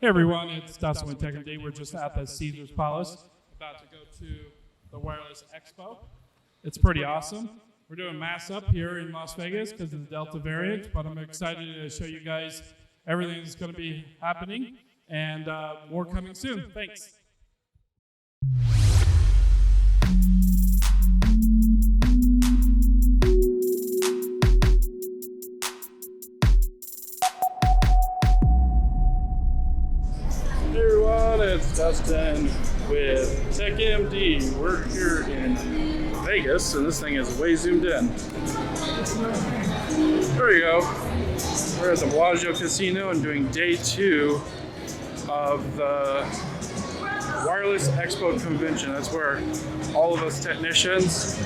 Hey everyone, it's Dustin with Tech MD. We're just at the Caesar's Palace, about to go to the Wireless Expo. It's pretty awesome. We're doing mass up here in Las Vegas because of the Delta variant, but I'm excited to show you guys everything that's going to be happening, and more coming soon. Thanks. Hey everyone, it's Dustin with Tech MD. We're here in Vegas, and this thing is way zoomed in. There you go. We're at the Bellagio Casino and doing day 2 of the Wireless Expo convention. That's where all of us technicians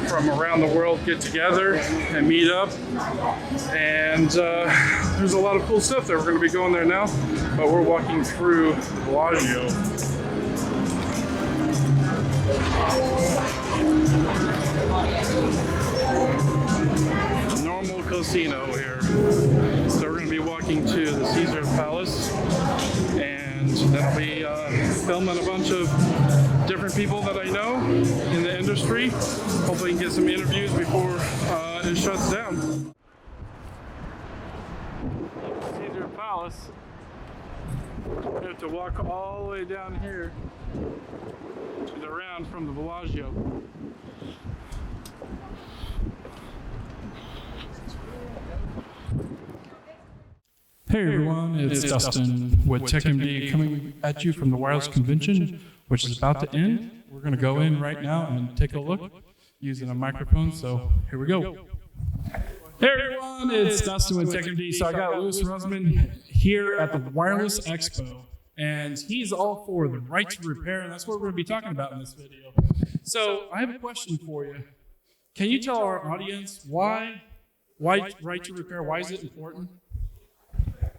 from around the world get together and meet up. And there's a lot of cool stuff there. We're going to be going there now, but we're walking through Bellagio. Normal casino here. So we're going to be walking to the Caesar's Palace, and then I'll be filming a bunch of different people that I know in the industry. Hopefully we can get some interviews before it shuts down. Caesar's Palace. We have to walk all the way down here and around from the Bellagio. Hey everyone, it's Dustin with Tech MD coming at you from the Wireless Convention, which is about to end. We're going to go in right now and take a look using a microphone, so here we go. Hey everyone, it's Dustin with Tech MD. So I got rossmann here at the Wireless Expo, and he's all for the right to repair, and that's what we're going to be talking about in this video. So I have a question for you. Can you tell our audience why right to repair, why is it important?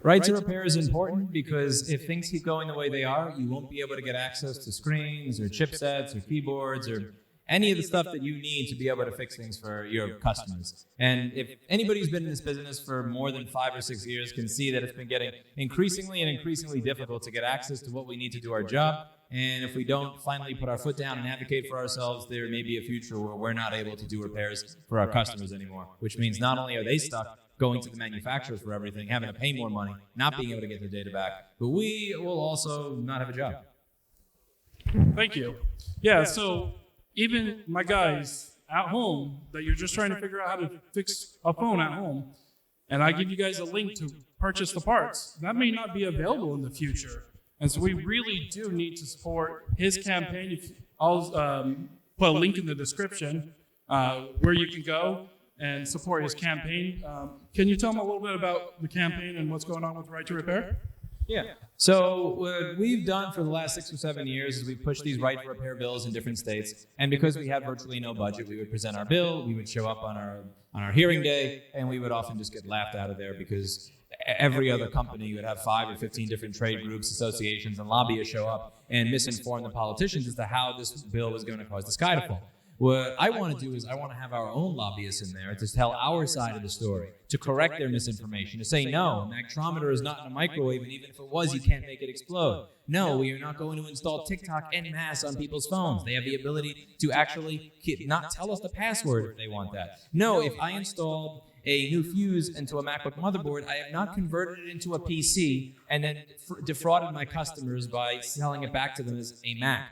Right to repair is important because if things keep going the way they are, you won't be able to get access to screens or chipsets or keyboards or any of the stuff that you need to be able to fix things for your customers. And if anybody who's been in this business for more than 5 or 6 years can see that it's been getting increasingly difficult to get access to what we need to do our job. And if we don't finally put our foot down and advocate for ourselves, there may be a future where we're not able to do repairs for our customers anymore, which means not only are they stuck going to the manufacturer for everything, having to pay more money, not being able to get their data back, but we will also not have a job. Thank you. Yeah, so even my guys at home that you're just trying to figure out how to fix a phone at home, and I give you guys a link to purchase the parts, that may not be available in the future. And so we really do need to support his campaign. I'll put a link in the description where you can go and support his campaign. Can you tell them a little bit about the campaign and what's going on with Right to Repair? Yeah. So what we've done for the last 6 or 7 years is we've pushed these right to repair bills in different states. And because we had virtually no budget, we would present our bill, we would show up on our hearing day, and we would often just get laughed out of there because every other company would have 5 or 15 different trade groups, associations, and lobbyists show up and misinform the politicians as to how this bill was going to cause the sky to fall. What I want to do is I want to have our own lobbyists in there to tell our side of the story, to correct their misinformation, to say, no, a magnetometer is not in a microwave, and even if it was, you can't make it explode. No, we are not going to install TikTok en masse on people's phones. They have the ability to actually not tell us the password if they want that. No, if I installed a new fuse into a MacBook motherboard, I have not converted it into a PC and then defrauded my customers by selling it back to them as a Mac.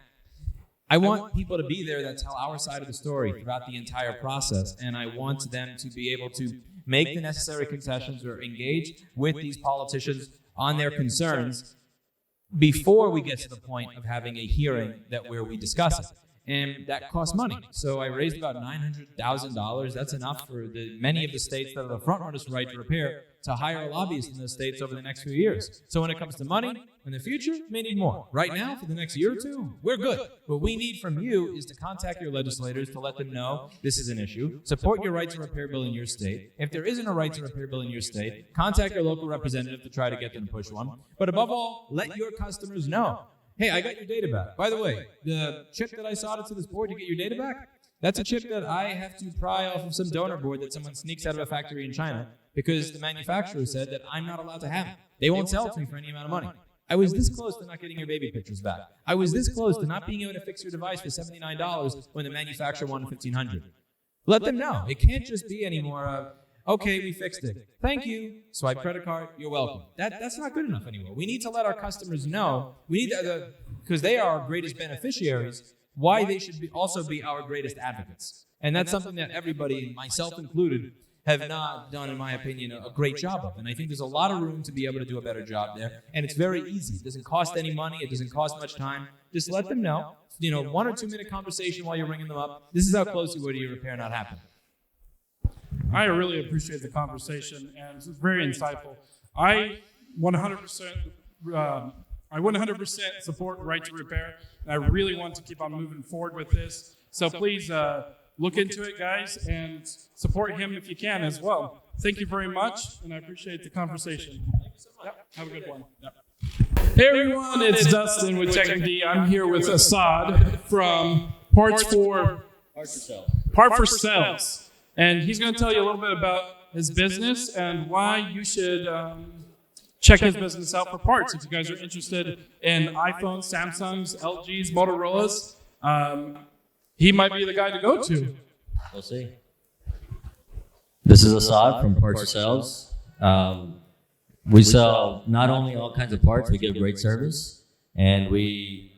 I want people to be there that tell our side of the story throughout the entire process, and I want them to be able to make the necessary concessions or engage with these politicians on their concerns before we get to the point of having a hearing where we discuss it. And that costs money. So I raised about $900,000. That's enough for many of the states that are the front runners for right to repair to hire a lobbyist in those states over the next few years. So when it comes to money, in the future, we may need more. Right now, for the next year or two, we're good. What we need from you is to contact your legislators to let them know this is an issue. Support your right to repair bill in your state. If there isn't a right to repair bill in your state, contact your local representative to try to get them to push one. But above all, let your customers know, hey, I got your data back. By the way, the chip that I soldered to this board to get your data back, that's a chip that I have to pry off of some donor board that someone sneaks out of a factory in China because the manufacturer said that I'm not allowed to have it. They won't sell it to me for any amount of money. I was this close to not getting your baby pictures back. I was this close to not being able to fix your device for $79 when the manufacturer wanted $1,500. Let them know. It can't just be anymore. Okay, we fixed it. Thank you. Swipe credit card. You're welcome. That's not good enough anymore. We need to let our customers know. We need because they are our greatest beneficiaries. Why they should also be our greatest advocates. And that's something that everybody, myself included, have not done, in my opinion, a great job of. And I think there's a lot of room to be able to do a better job there. And it's very easy. It doesn't cost any money. It doesn't cost much time. Just let them know. 1 or 2 minute conversation while you're ringing them up. This is how close you were to your repair not happening. I really appreciate the conversation, and it's very insightful. I 100% support right to repair, and I really want to keep on moving forward with this. So please look into it, guys, and support him if you can as well. Thank you very much, and I appreciate the conversation. Thank you so much. Yep, have a good one. Yep. Hey everyone, it's Dustin with TechMD. I'm here with Assad from Part for Sales. And he's going to tell you a little bit about his business and why you should check his business out for parts. If you guys are interested in iPhones, Samsungs, LGs, Motorola's, he might be the guy to go to. We'll see. This is Assad from Parts for Sales. We sell not only all kinds of parts, we give great service, and we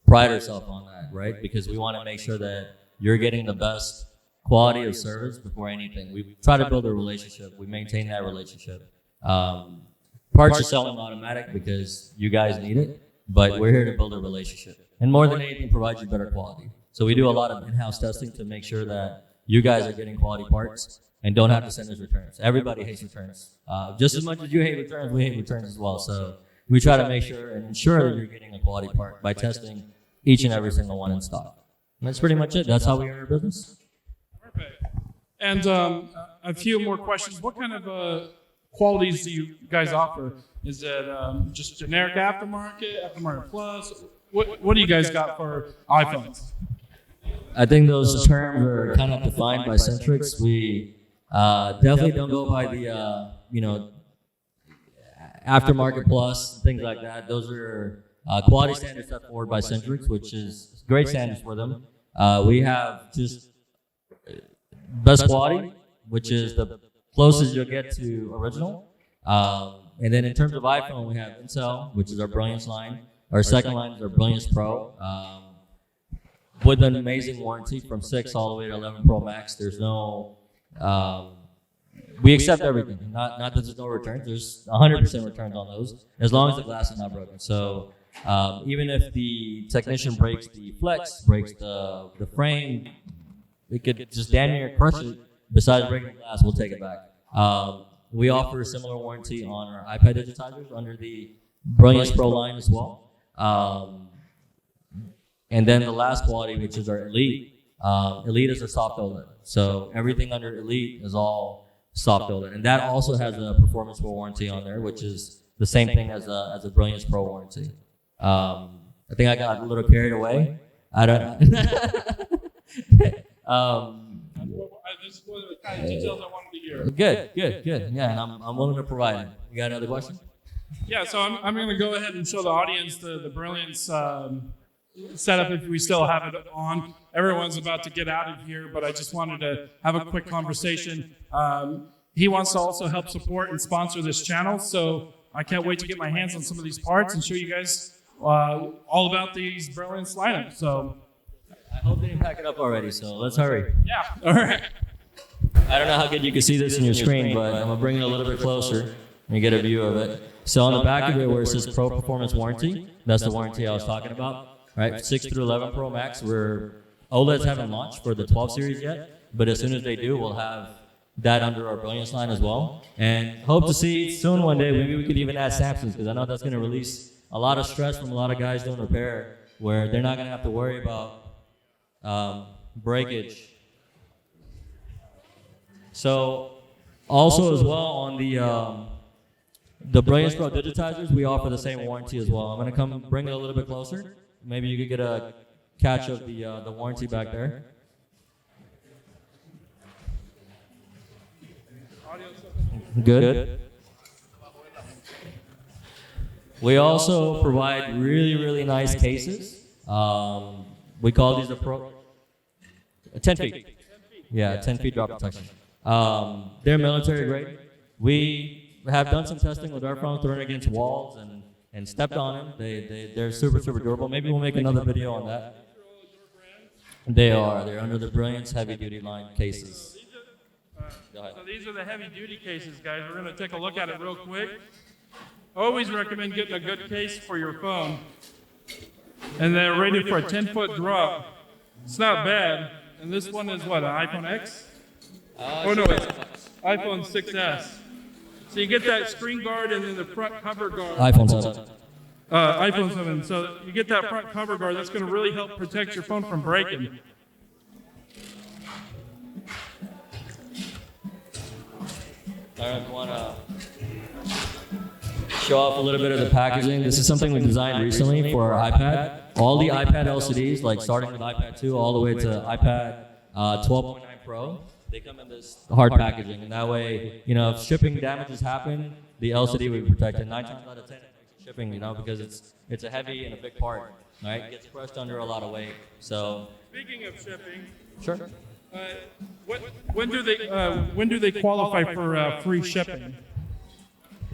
pride ourselves on that, right? Because we want to make sure that you're getting the best quality of service before anything. We try to build a relationship. We maintain that relationship. Parts are selling automatic because you guys need it, but we're here to build a relationship. And more than anything, provide you better quality. So we do a lot of in-house testing to make sure that you guys are getting quality parts and don't have to send us returns. Everybody hates returns. Just as much as you hate returns, we hate returns as well. So we try to make sure and ensure that you're getting a quality part by testing each and every single one in stock. And that's pretty much it. That's how we earn our business. Perfect. And a few more questions. What kind of qualities do you guys offer? Is it just generic aftermarket plus? What do you guys got for iPhones? I think those terms are kind of defined by Centrix. We definitely don't go by the aftermarket plus, things like that. Those are quality standards set forward by Centrix, which is great standards for them. We have just best quality, which is the closest you'll get to original. And then in terms of iPhone, we have Intel, which is our Brilliance line. Our second line is our Brilliance Pro. With an amazing warranty from 6 all the way to 11 Pro Max. There's no, we accept everything. Not that there's no returns. There's 100% returns on those, as long as the glass is not broken. So even if the technician breaks the flex, breaks the frame, it could just damn near crush it. Besides breaking the glass, we'll take it back. We offer a similar warranty on our iPad digitizers under the Brilliance Pro line as well. And then the last quality, which is our Elite. Elite is a soft OLED. So everything under Elite is all soft OLED. And that also has a performance pro warranty on there, which is the same thing as a Brilliance Pro warranty. I think I got a little carried away. I don't This is one of the kind of details I wanted to hear. Good. Yeah, and I'm willing to provide it. You got another question? Yeah, so I'm going to go ahead and show the audience the Brilliance setup if we still have it on. Everyone's about to get out of here, but I just wanted to have a quick conversation. He wants to also help support and sponsor this channel, so I can't wait to get my hands on some of these parts and show you guys all about these Brilliance lineups. So I hope they didn't pack it up already, so let's hurry. Yeah, all right. I don't know how good you can see this in your screen, but I'm going to bring it a little bit closer and you get a view of it. So on the back of it where it says Pro Performance Warranty, that's the warranty I was talking about. Right, 6 through 11 Pro Max, OLEDs haven't launched for the 12 series yet, but as soon as they do, we'll have that under our Brilliance line as well. And hope to see soon one day, maybe we could even add Samsungs, because I know that's going to release a lot of stress from a lot of guys doing repair, where they're not going to have to worry about breakage. So also as well on the Brilliance Pro digitizers, we offer the same warranty as well. I'm going to come bring it a little bit closer. Maybe you could get a catch of the warranty back there. Good. We also provide really nice cases. We call these the 10 feet. Yeah, 10 feet drop protection. They're military grade. We have done some testing with our phones, thrown against walls and stepped on them. They're super durable. Maybe we'll make another video on that. They're under the Brilliance heavy duty line cases. So these are the heavy duty cases, guys. We're going to take a look at it real quick. Always recommend getting a good case for your phone. And they're rated for a 10-foot drop. It's not bad. And this one is what, an iPhone X? Oh no, it's iPhone 6S. So you get that screen guard and then the front cover guard. iPhone 7. iPhone 7. So you get that front cover guard. That's going to really help protect your phone from breaking. All right, want to show off a little bit of the packaging. This is something we designed recently for our iPad. All the iPad LCDs, like starting with iPad 2 all the way to iPad 12.9 Pro, they come in this hard packaging. And that way, if shipping damages happen, the LCD will be protected. 9 times out of 10, it makes shipping, because it's a heavy and a big part, right? It gets crushed under a lot of weight. So, speaking of shipping, sure. When do they qualify for free shipping?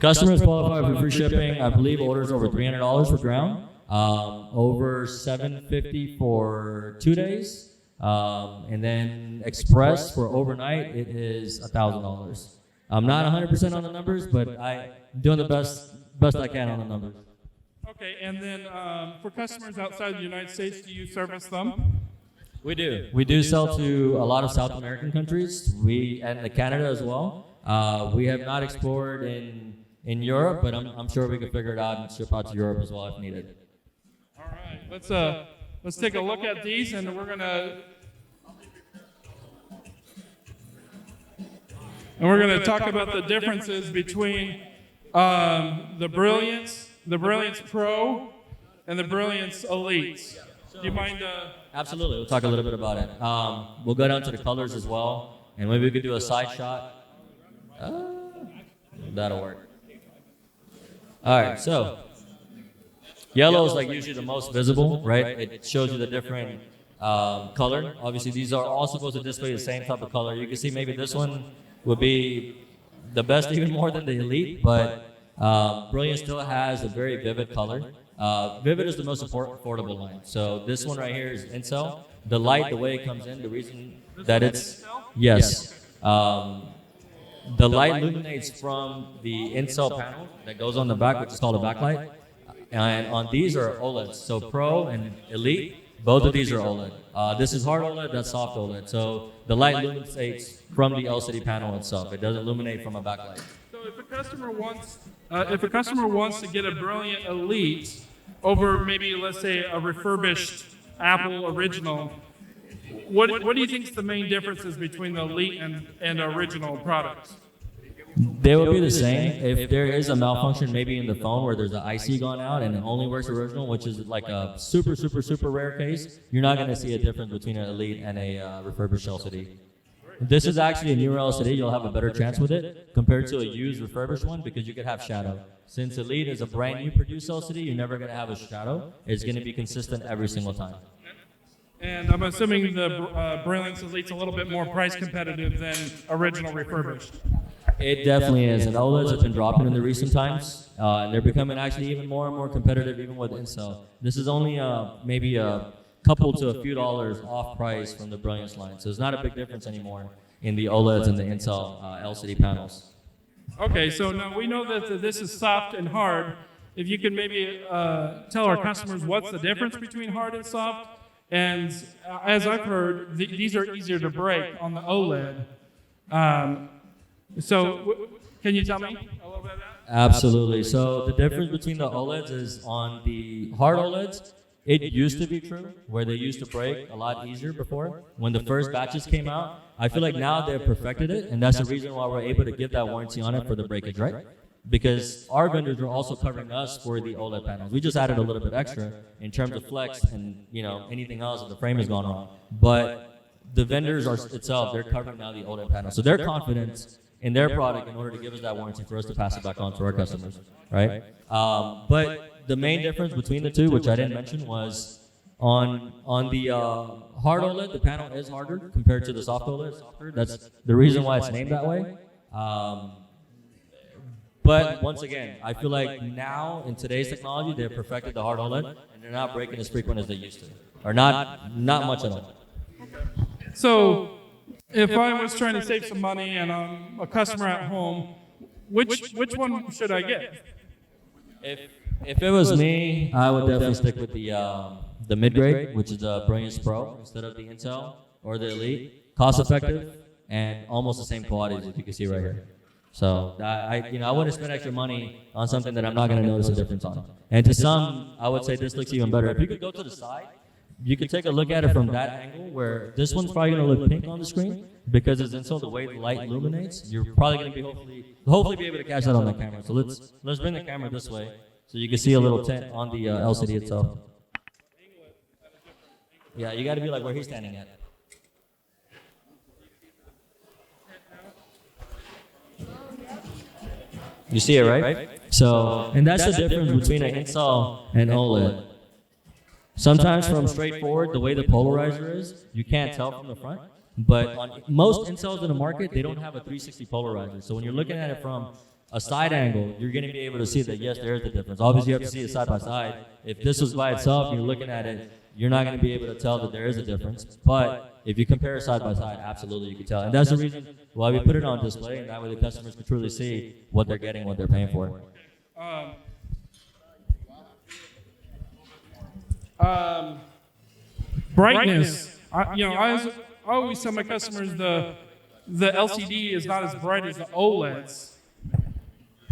Customers qualify for free shipping. I believe orders over $300 for ground, over $750 for 2 days, and then express for overnight it is $1,000. I'm not 100% on the numbers, but I'm doing the best I can on the numbers. Okay, and then for customers outside the United States, do you service them? We do. We do sell to a lot of South American countries. And Canada as well. We have not explored in Europe, but I'm sure we can figure it out and ship out to Europe as well if needed. All right, let's take a look at these, and we're gonna talk about the differences between the Brilliance Pro, and the Brilliance Elite. Do you mind? Absolutely. We'll talk a little bit about it. We'll go down to the colors as well, and maybe we could do a side shot. That'll work. All right. So yellow is like usually the most visible, right? It shows you the different color. Obviously, these are all supposed to display the same type of color. You can see maybe this one would be the best, even more than the Elite, but Brilliant still has a very vivid color. Vivid is the most affordable line. So this one right here is Incel. The light, the way it comes in, the reason that it's, yes. The light illuminates from the Incel panel that goes on the back, which is called a backlight. And on these are OLEDs. So Pro and Elite, both of these are OLED. This is hard OLED, that's soft OLED. So the light illuminates from the LCD panel itself. It doesn't illuminate from a backlight. So if a customer wants to get a Brilliant Elite over maybe, let's say, a refurbished Apple original, what do you think is the main differences between the Elite and the original products? They will be the same. If there is a malfunction maybe in the phone where there's an IC gone out and it only works original, which is like a super rare case, you're not going to see a difference between an Elite and a refurbished LCD. This is actually a newer LCD. You'll have a better chance with it compared to a used refurbished one because you could have shadow. Since Elite is a brand new produced LCD, you're never going to have a shadow. It's going to be consistent every single time. And I'm assuming the Brilliance Elite's a little bit more price competitive than original refurbished. It definitely is. And OLEDs have been dropping in the recent times. And they're becoming actually even more and more competitive even with Incel. This is only maybe a couple to a few dollars off price from the Brilliance line. So there's not a big difference anymore in the OLEDs and the Incel LCD panels. Okay, so now we know that this is soft and hard. If you could maybe tell our customers what's the difference between hard and soft. And as I've heard, these are easier to break on the OLED. So can you tell me a little bit of that? Absolutely. So the difference between the OLEDs is on the hard OLEDs, it used to be true, where they used to break a lot easier before. When the first batches came out, I feel like now they've perfected it, and that's the reason why we're able to give that warranty on it for the breakage, right? Because our vendors are also covering us for the OLED panels. We just added a little bit extra in terms of flex and anything else if the frame has gone wrong. But the vendors are itself, they're covering now the OLED panel. So they're confident in their product in order to give us that warranty for us to pass it back on to our customers, right? But the main difference between the two, which I didn't mention, was on the hard OLED, the panel is harder compared to the soft OLED. Softer. That's the reason why it's named that way. But once again, I feel like now in today's technology, they've perfected the hard OLED, and they're not breaking as frequent as they used to, or not much at all. So, if I was trying to save some money and I'm a customer at home, which one should I get? If it was me, I would definitely stick with the mid-grade, which is the Brilliance Pro instead of the Intel or the Elite. Cost-effective and almost the same quality as you can see right here. So I wouldn't spend extra money on something that I'm not going to notice a difference on. And to some, I would say this looks even better. If you could go to the side, you could take a look at it from that angle, where this one's probably going to look pink on the screen because it's inside the way the light illuminates. You're probably going to be hopefully be able to catch that on the camera. So let's bring the camera this way so you can see a little tint on the LCD itself. Yeah, you got to be like where he's standing at. You see it, right? So, and that's the difference between an Intel and OLED. Sometimes from straightforward, the way the polarizer is, you can't tell from the front. But on most Intels in the market, they don't have a 360 polarizer. So when you're looking at it from a side angle, you're going to be able to see that, yes, there is a difference. Obviously, you have to see it side by side. If this was by itself and you're looking at it, you're not going to be able to tell that there is a difference. But if you compare it side by side, absolutely you can tell. And that's the reason why we put it on display, and that way the customers can truly see what they're getting, what they're paying for. Brightness. I always tell my customers the LCD is not as bright as the OLEDs.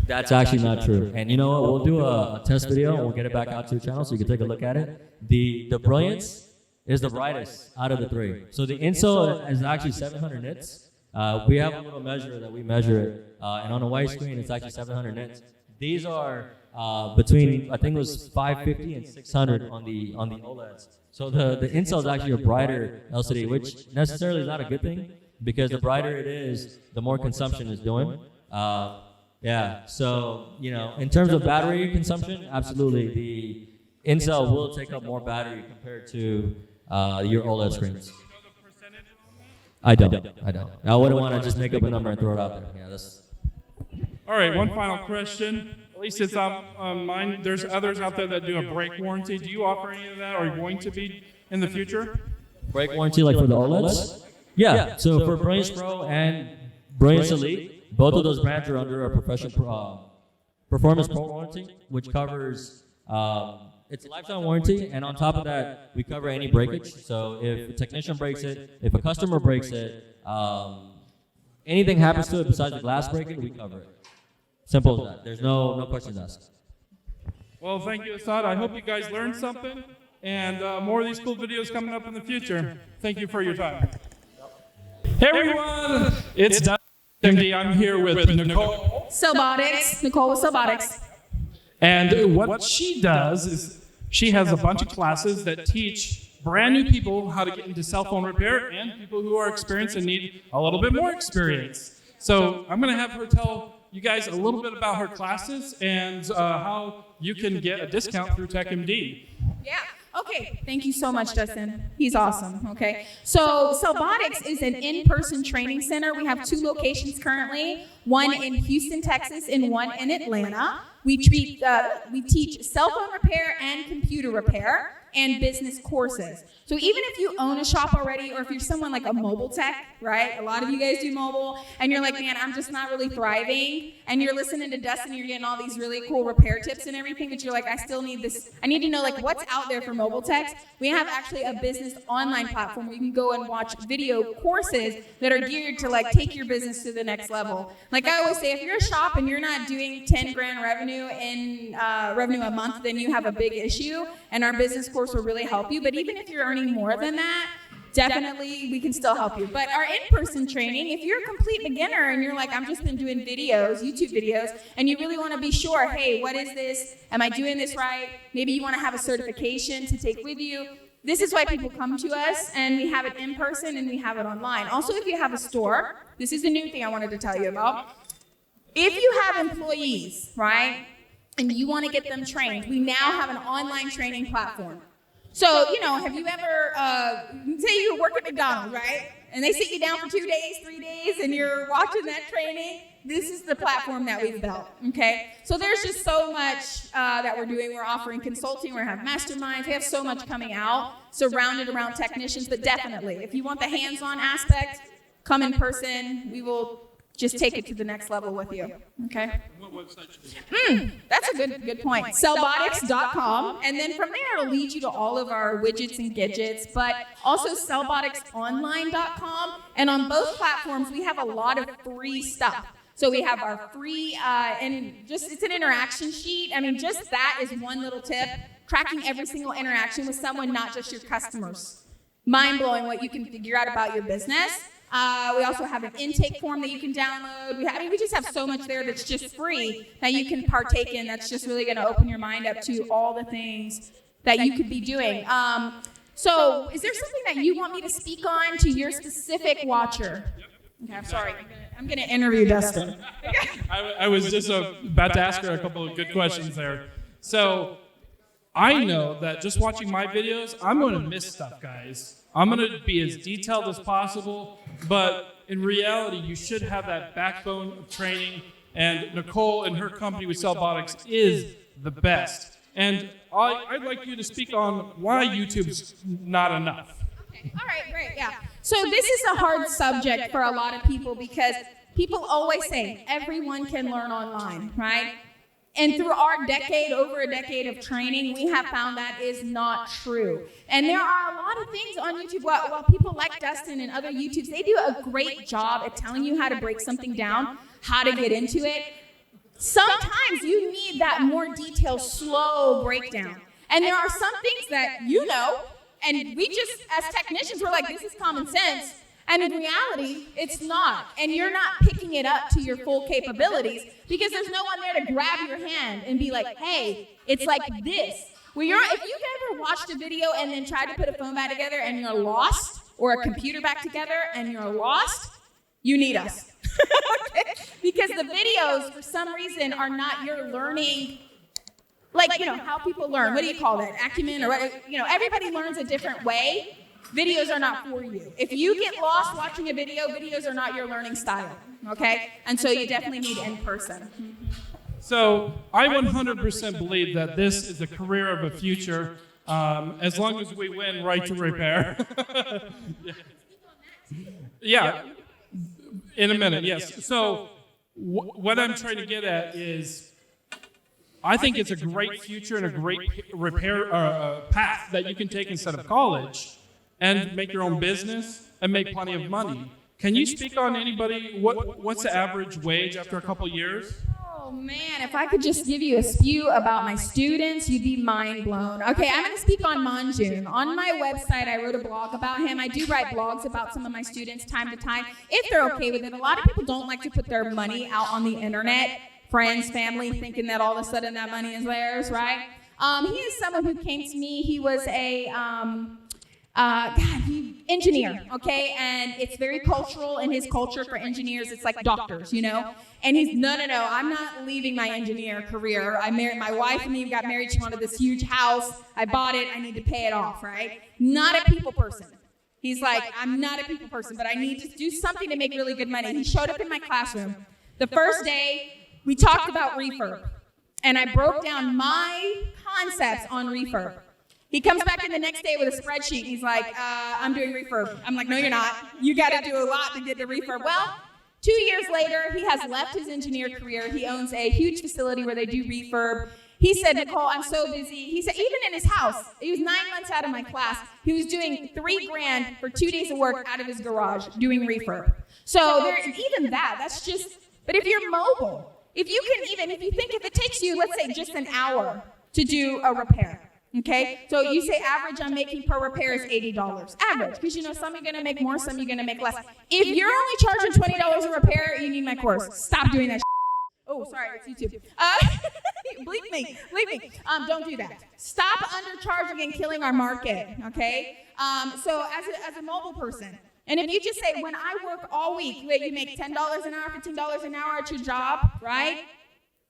That's actually not true. And you know what? We'll do a test video and we'll get it back out to your channel so you can take a look at it. The Brilliance is the brightest out of the three. So the Intel is actually 700 nits. We have a little measure that we measure it, and on a white screen it's actually 700 nits. These are between, I think it was 550 and 600 on the OLEDs. So the Intel is actually a brighter LCD, which necessarily is not a good thing, because the brighter it is, the more consumption it's doing. Yeah, so, in terms of battery consumption, absolutely, the Intel will take up more battery compared to your OLED screens. I don't. I wouldn't want to just make up a number and throw it out there. Yeah, that's. All right, one final question. At least it's on mine. There's others out there that do a break warranty. Do you offer any of that? Or are you going to be in the future? Break warranty like for the OLEDs? Yeah, so for Brilliance Pro and Brilliance Elite, both of those brands are under a Performance Pro warranty, which covers it's a lifetime warranty, and on top of that, we cover any breakage. So if a technician breaks it, if a customer breaks it, anything happens to it besides the glass breaking, we cover it. Simple as that. There's no questions asked. Well, thank you, Assad. I hope you guys learned something, and more of these cool videos coming up in the future. Thank you for your time. Hey, everyone. It's Dustin. I'm here with Nicole. Cellbotics. Nicole with Cellbotics. And what she does is she has a bunch of classes that teach brand new people how to get into cell phone repair and people who are experienced and need a little bit more experience. So I'm going to have her tell you guys a little bit about her classes and how you can get a discount through TechMD. Yeah. Okay. Thank you so much, Justin. He's awesome. Okay. So Cellbotics is an in-person training center. We have 2 locations currently, one in Houston, Texas, and one in Atlanta. We teach cell phone repair and computer repair and business courses. So even if you own a shop already, or if you're someone like a mobile tech, right? A lot of you guys do mobile, and you're like, man, I'm just not really thriving. And you're listening to Dustin, you're getting all these really cool repair tips and everything, but you're like, I still need this. I need to know like what's out there for mobile techs. We have actually a business online platform where you can go and watch video courses that are geared to like take your business to the next level. Like I always say, if you're a shop and you're not doing 10 grand revenue in revenue a month, then you have a big issue, and our business course will really help you. But even if you're earning more than that, definitely we can still help you. But our in-person training, if you're a complete beginner and you're like, I've just been doing videos, YouTube videos, and you really want to be sure, hey, what is this? Am I doing this right? Maybe you want to have a certification to take with you. This is why people come to us, and we have it in person and we have it online. Also, if you have a store, this is a new thing I wanted to tell you about. If you have employees, right, and you want to get them trained, we now have an online training platform. So, have you ever, say you work at McDonald's, right? And they sit you down for 2 days, 3 days, and you're watching that training. This is the platform that we've built, okay? So there's just so much that we're doing. We're offering consulting. We have masterminds. We have so much coming out surrounded around technicians. But definitely, if you want the hands-on aspect, come in person. We will just take it to the next level with you, okay? What website should we That's a good point. Cellbotics.com, and then from there it'll lead you to all of our widgets and gadgets, but also cellboticsonline.com, and on both platforms we have a lot of free stuff. So we have our free, it's an interaction sheet. I mean, just that is one little tip, tracking every single interaction with someone, not just your customers. Mind-blowing what you can figure out about your business. We also have an intake form that you can download. We just have so much there that's just free that you can partake in. That's just really going to open your mind up to all the things that you could be doing. So is there something that you want me to speak on to your specific watcher? Okay, I'm sorry. I'm going to interview Dustin. I was just about to ask her a couple of good questions there. So I know that just watching my videos, I'm going to miss stuff, guys. I'm going to be as detailed as possible, but in reality, you should have that backbone of training, and Nicole and her company with Cellbotics is the best. And I'd like you to speak on why YouTube's not enough. Okay. All right, great, yeah. So this is a hard subject for a lot of people because people always say everyone can learn online, right? And through our over a decade of training, we have found that is not true. And there are a lot of things on YouTube. While people like Dustin and other YouTubes, they do a great job at telling you how to break something down, how to get into it. Sometimes you need that more detailed, slow breakdown. And there are some things that and we just, as technicians, we're like, this is common sense. And in reality, it's not. And you're not picking it up to your full capabilities because there's no one there to grab your hand and be like, hey, it's like this. If you've ever watched a video and then tried to put a phone back together and you're lost, or a computer back together and you're lost, you need us. Okay? Because the videos, for some reason, are not your learning, how people learn. What do you call that? Acumen, or everybody learns a different way. Videos are not for you. If you get lost watching a video, videos are not your learning style, okay? And so you definitely need in person. So I 100% believe that this is a career of a future, as long as we win right to repair. Yeah, in a minute, yes. So what I'm trying to get at is I think it's a great future and a great repair path that you can take instead of college and make your own business and make plenty of money. Can you speak on anybody? What's the average wage after a couple years? Oh man, if I could just give you a spew about my students, you'd be mind blown. Okay, I'm going to speak on Manjun. On my website, I wrote a blog about him. I do write blogs about some of my students time to time, if they're okay with it. A lot of people don't like to put their money out on the internet, friends, family, thinking that all of a sudden that money is theirs, right? He is someone who came to me. He was a engineer, okay? And it's very cultural in his culture for engineers. It's like doctors, And he's, no, I'm not leaving my engineer career. I married my wife and me got married. She wanted this huge house. I bought it. I need to pay it off, right? Not a people person. He's like, I'm not a people person, but I need to do something to make really good money. He showed up in my classroom. The first day, we talked about refurb. And I broke down my concepts on refurb. He comes back in the next day with a spreadsheet. He's like, I'm doing refurb. I'm like, no, you're not. You got to do a lot to get to refurb. Well, 2 years later, he has left his engineer career. He owns a huge facility where they do refurb. He said, Nicole, I'm so busy. He said, even in his house, he was 9 months out of my class. He was doing $3,000 for 2 days of work out of his garage doing refurb. So there's even that's just, but if you're mobile, if you think if it takes you, let's say just an hour to do a repair. Okay, so you say average I'm making per repair is $80. Average, because some you're going to make more, some you're going to make less. If you're only charging $20 a repair, you need my course. Stop doing that. Oh, Oh, sorry, it's YouTube. Bleep me. Don't do that. Stop undercharging and killing our market, okay? So as a mobile person, and if you just say, when I work all week, you make $10 an hour, $15 an hour at your job, right?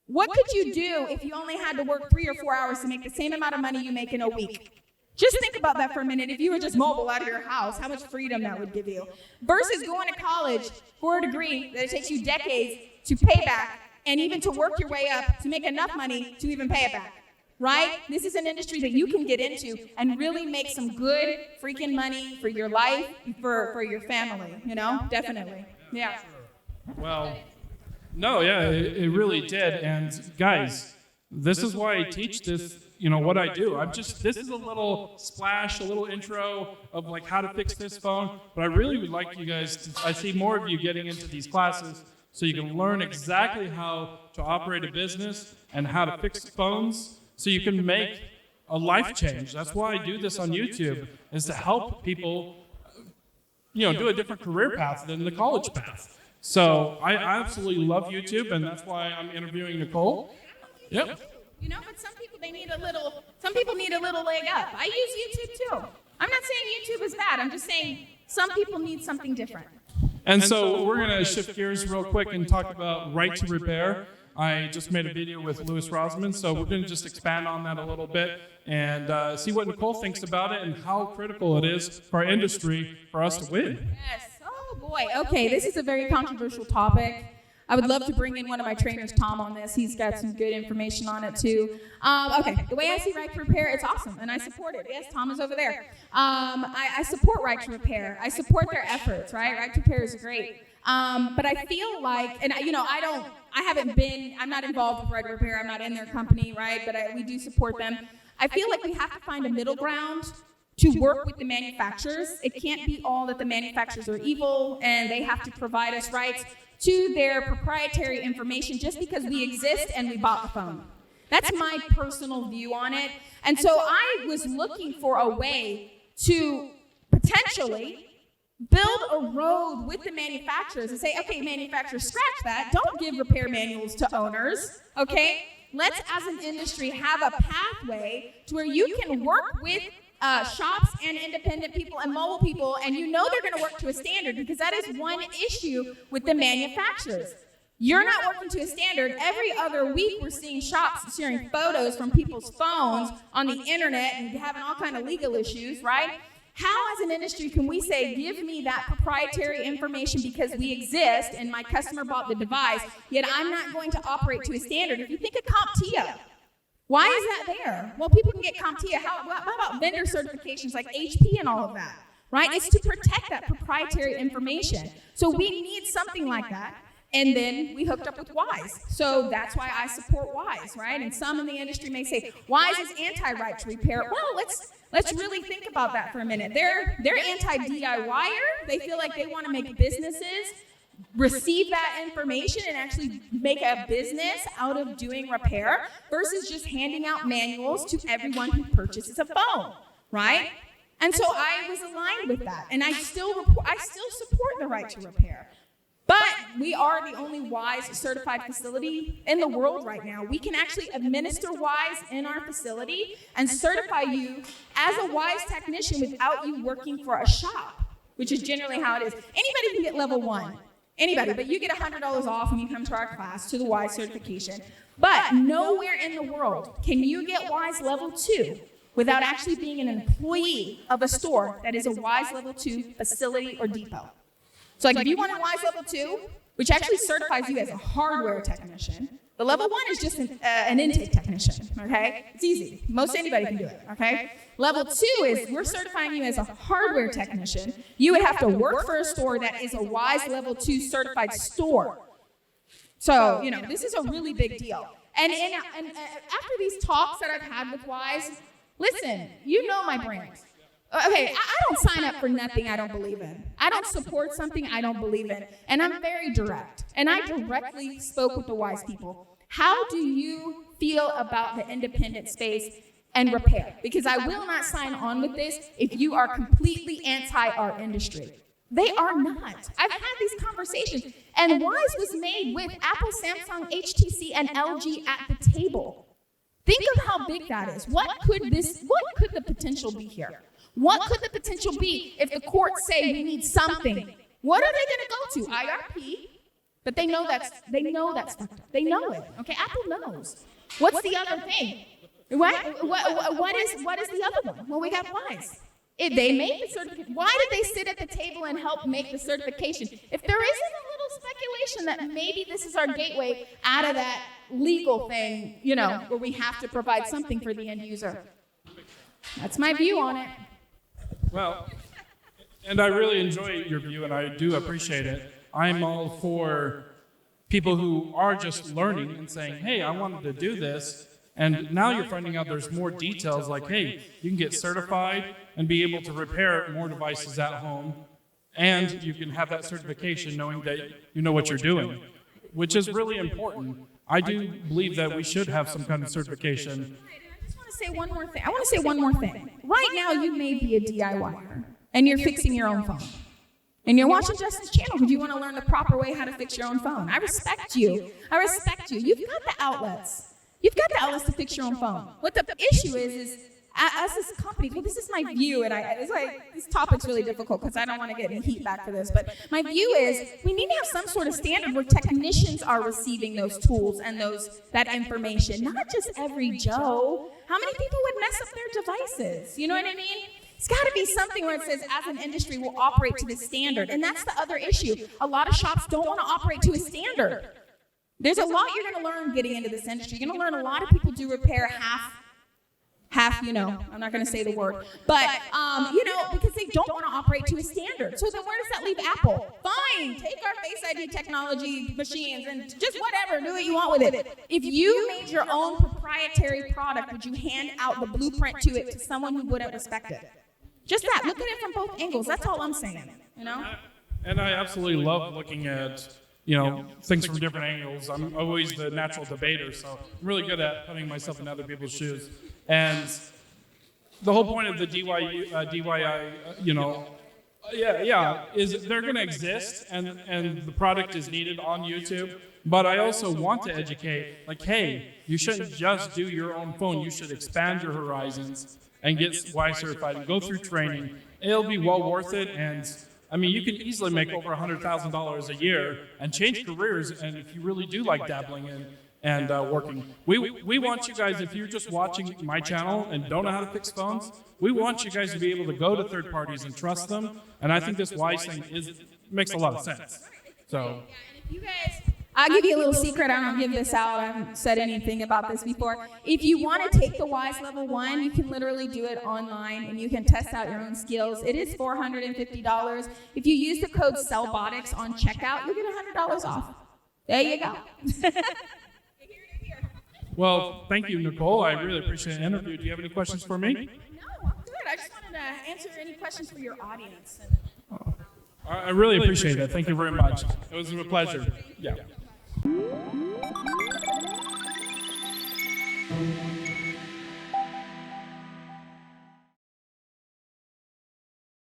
What could you do if you only had to work 3 or 4 hours to make the same amount of money you make in a week? Just think about that for a minute. If you were just mobile out of your house, how much freedom that would give you. Versus going to college for a degree that it takes you decades to pay back and even to work your way up to make enough money to even pay it back. Right? This is an industry that you can get into and really make some good freaking money for your life, for your family, you know? Definitely. Yeah. Well, no, yeah, it really did. And guys, this is why I teach this, what I do. This is a little splash, a little intro of like how to fix this phone. But I really would like you guys I see more of you getting into these classes so you can learn exactly how to operate a business and how to fix phones so you can make a life change. That's why I do this on YouTube, is to help people, do a different career path than the college path. So I absolutely love YouTube, and that's why I'm interviewing Nicole. Yep. But some people need a little leg up. I use YouTube too. I'm not saying YouTube is bad. I'm just saying some people need something different. And so we're going to shift gears real quick and talk about right to repair. I just made a video with Rossmann, so we're going to just expand on that a little bit and see what Nicole thinks about it and how critical it is for our industry for us to win. Yes. Oh, boy. Okay, this is a very controversial topic. I would love to bring in one of my trainers, Tom, on this. He's got some good information on it, too. Okay, the way I see Right to Repair, it's awesome, and I support it. Yes, Tom is over there. I support Right to Repair. I support their efforts, right? Right to Repair is great. But I feel like, and I'm not involved with Right to Repair. I'm not in their company, right? But we do support them. I feel like we have to find a middle ground to work with the manufacturers. It can't be all that the manufacturers are evil and they have to provide us rights to their proprietary information just because we exist and we bought the phone. That's my personal view on it. And so I was looking for a way to potentially build a road with the manufacturers and say, okay, manufacturers, scratch that. Don't give repair manuals to owners, okay? Let's, as an industry, have a pathway to where you can work with shops and independent people and mobile people, and they're going to work to a standard, because that is one issue with the manufacturers. You're not working to a standard. Every other week, we're seeing shops sharing photos from people's phones on the internet and having all kind of legal issues, right? How, as an industry, can we say, give me that proprietary information because we exist and my customer bought the device, yet I'm not going to operate to a standard? If you think of CompTIA, why is that there? Well, people can get CompTIA. How about vendor certifications like HP and all of that, right? It's to protect that proprietary information. So we need something like that. And then we hooked up with Wise. So that's why I support Wise, right? And some in the industry may say, Wise is anti-right to repair. Well, let's really think about that for a minute. They're anti-DIYer. They feel like they want to make businesses receive that information and actually make a business out of doing repair versus just handing out manuals to everyone who purchases a phone, right? And so I was aligned with that, and I still support the right to repair. But we are the only Wise certified facility in the world right now. We can actually administer Wise in our facility and certify you as a Wise technician without you working for a shop, which is generally how it is. Anybody can get level 1. Anybody, but you get $100 off when you come to our class to the Wise certification. But nowhere in the world can you get Wise level 2 without actually being an employee of a store that is a Wise level 2 facility or depot. So like if you want a Wise level 2, which actually certifies you as a hardware technician, the level 1 is just an intake technician, okay? It's easy. Most anybody can do it, okay? Level 2 is we're certifying you as a hardware technician. You would have to work for a store that is a Wise level 2 certified store. So, this is a really big deal. And after these talks that I've had with Wise, listen, my brand. Okay, I don't sign up for nothing I don't believe in. I don't support something I don't believe in. And I'm very direct. And I directly spoke with the Wise people. How do you feel about the independent space and repair? Because I will not sign on with this if you are completely anti our industry. They are not. I've had these conversations. And Wise was made with Apple, Samsung, HTC, and LG at the table. Think of how big that is. What could the potential be here? What could the potential be if the courts say we need something? What are they going to go to? IRP? But they know that's fucked up. They know it. Okay, Apple knows. What's the other thing? What is the other one? Well, we got Wise. If they make the certification, why did they sit at the table and help make the certification? If there isn't a little speculation that maybe this is our gateway out of that legal thing, where we have to provide something for the end user. That's my view on it. Well, and I really enjoy your view, and I do appreciate it. I'm all for people who are just learning and saying, hey, I wanted to do this. And now you're finding out there's more details like, hey, you can get certified and be able to repair more devices at home. And you can have that certification knowing that you know what you're doing, which is really important. I do believe that we should have some kind of certification. I just want to say one more thing. I want to say one more thing. Right now, you may be a DIYer, and you're fixing your own phone. And you're watching Justin's channel because you want to learn the proper way how to fix your own phone. I respect you. You've got the outlets. You've got the outlets to fix your own phone. What the issue is as this company, well, this is my view, and it's like, this topic's really difficult because I don't want to get any heat back for this, but my view is we need to have some sort of standard where technicians are receiving those tools and that information, not just every Joe. How many people would mess up their devices? You know what I mean? It's got to be something where it says, as an industry, we'll operate to this standard, and that's the other issue. A lot of shops don't want to operate to a standard. There's a lot you're going to learn getting into this industry. You're going to learn a lot of people do repair half, I'm not going to say the word, but, because they don't want to operate to a standard. So then where does that leave Apple? Fine, take our Face ID technology machines and just whatever, do what you want with it. If you made your own proprietary product, would you hand out the blueprint to it to someone who wouldn't respect it? Just that, look at it from both angles. That's all I'm saying, And I absolutely love looking at things from different angles. I'm always the natural debater, so I'm really good at putting myself in other people's shoes. And the whole point of the DIY, is they're going to exist, and the product is needed on YouTube. But I also want to educate, like, hey, you shouldn't just do your own phone. You should expand your horizons and get Wise certified and go through training. It'll be well worth it, and you can easily make over $100,000 a year and change careers, and if you really do like dabbling in and working. We want you guys, if you're just watching my channel and don't know how to fix phones, we want you guys to be able to go to third parties and trust them, and I think this Wise thing makes a lot of sense. So, if you guys, I'll give you a little secret. I don't give this out. I haven't said anything about this before. If you want to take the Wise Level 1, you can literally do it online, and you can test out your own skills. It is $450. If you use the code CELLBOTICS on checkout, you'll get $100 off. There you go. Well, thank you, Nicole. I really appreciate the interview. Do you have any questions for me? No, I'm good. I just wanted to answer any questions for your audience. I really appreciate it. Thank you very much. It was a pleasure. Yeah.